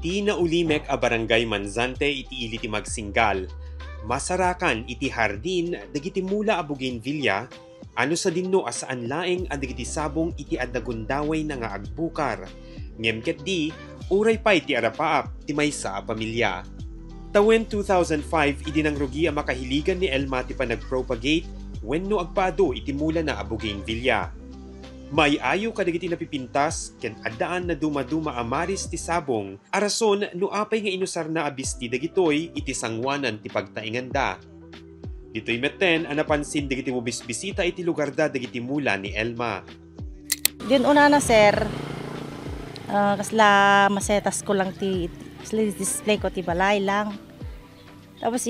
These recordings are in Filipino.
Iti na ulimek a barangay Manzante iti ili ti magsinggal. Masarakan iti hardin dagiti mula a bougainvillea ano sa dinno asaan laeng a dagiti sabong iti adnagundaway na nga agbukar. Ngem ket di uray pay ti arapaap ti maysa a pamilya. Tawen 2005 idi nang rugi a makahiligan ni Elma ti panagpropagate wenno agpaado iti mula na a bougainvillea. May ayo kadagiti napipintas ken addaan na dumaduma amaris ti sabong arason no apay nga inusar na abisti dagitoy iti sangwanan ti pagtainganda. Ditoy metten a napansin dagiti bisita iti lugar da dagiti mula ni Elma. Din una na sir, kasla masetas ko lang kasla display ko ti balay lang. Tapos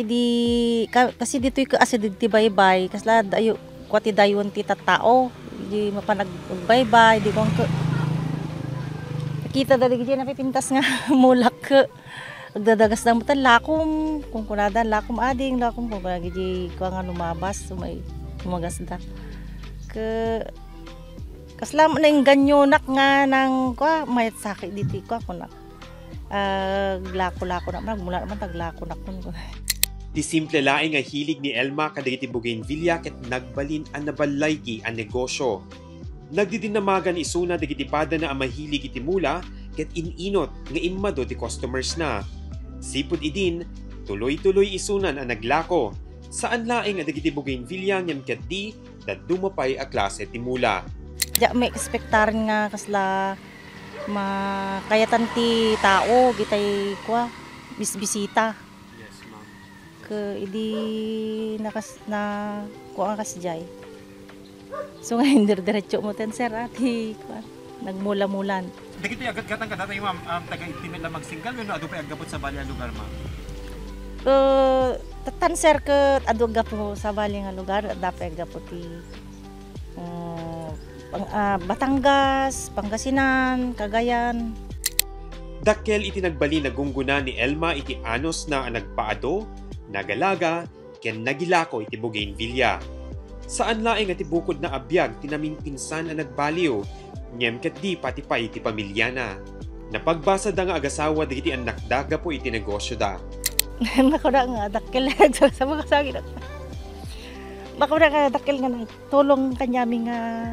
kasi ditoy ko asi ti baybay kasla dayo kwati dayon ti tattao. Di mapanagbaybay, di ko nakita dali gidi napipintas nga mulak ke. Agdadagas na mutan lakom, kung kunada lakom ading lakom kung gidi ko nga lumabas sumay umagasda. Kaslam na yung ganyonak nga nang ko mayat sakit dito ko nak. Lako-lako na mula naman taglako na kun. Ti simple laeng nga hilig ni Elma kadagiti bougainvillea ket nagbalin an nabalaygi an negosyo. Nagdidinamagan isuna dagiti pada na mahilig iti mula ket ininot nga immado ti customers na. Sipud idin tuloy-tuloy isunan ang naglako. Saan laeng nga dagiti bougainvillea ngem ket di dadumapay a klase ti mula. Ja may ekspektaran nga kasla makayatan ti tao gitay kwa bisita. Idi na kuha ka jay. So ngayon diretso mo ten sir ati nagmula-mulan. Dagiti agad-gatang kadata yung taga-intimate na magsinggal no adu pay agapot sa bali nga lugar ma'am. Tatan sir ke adu gapo sa bali nga lugar dapat agapot ti Batangas, Pangasinan, Cagayan. Dakkel iti nagbali nagungguna ni Elma iti anos na nagpaado, nagalaga, ken nagilako iti bougainvillea. Saan laeng iti bukod na abiyag tinaming pinsan ang nagbaliw, ngem ket di pati pa iti pamilya na. Napagbasa da nga agasawa dagiti anak daga po iti negosyo da. Makuda nga dakkel sa mga sagid. Makuda nga dakkel nga tulong kanyami nga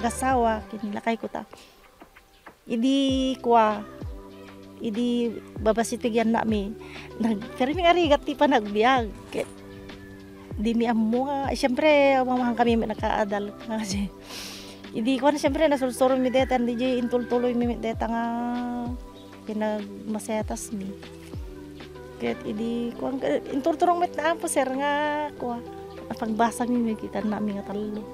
agasawa kinilakay ko ta. Idi babasit pigyan na mi nagkariming arigat ti pa nagbiag ket di mi ammo nga syempre mamahang kami nakaadal kasi idi ko na syempre nasulsuro mi deta di intultuloy mi deta nga pinagmasetas mi ket idi ko inturturong met na po sir nga ko pagbasa mi kita na mi nga talo.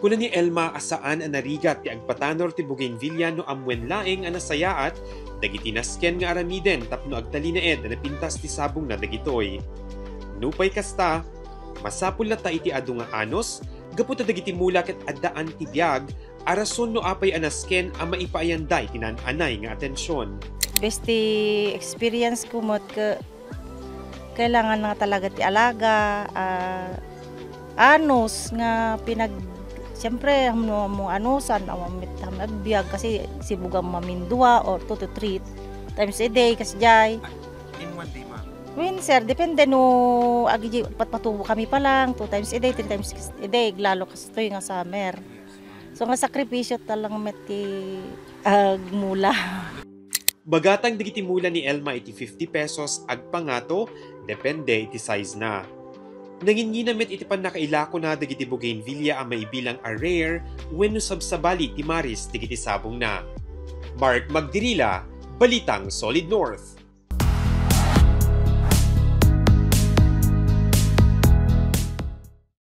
Kuna ni Elma asaan ang narigat ti agpatanor ti bougainvillea no amwen laeng ang nasayaat dagiti nasken nga aramiden tapno agtalinaed na napintas ti sabong na dagitoy. Nupay kasta, masapul na ta iti adu nga anos, gaputa dagiti mula ket addaan ti biag, arason no apay anasken ang maipayanday tinananay nga atensyon. Besti experience ko mot kailangan nga talaga ti alaga, anos nga siyempre, mo anusan, agbiag kasi sibugang mamindua or 2 to 3 times a day kasi jay. In one day ma'am? Win sir, depende no agi patubo kami pa lang, 2 times a day, 3 times a day, lalo kasi ito nga summer. So nga sakripisyo talang meti mula. Bagatang dagiti mula ni Elma iti 50 pesos agpangato, depende iti size na. Nanginginamit iti pan nakailako na dagiti bougainvillea ang maibilang a rare wenno sabsabali ti maris dagiti sabong na. Mark Magdirila, Balitang Solid North.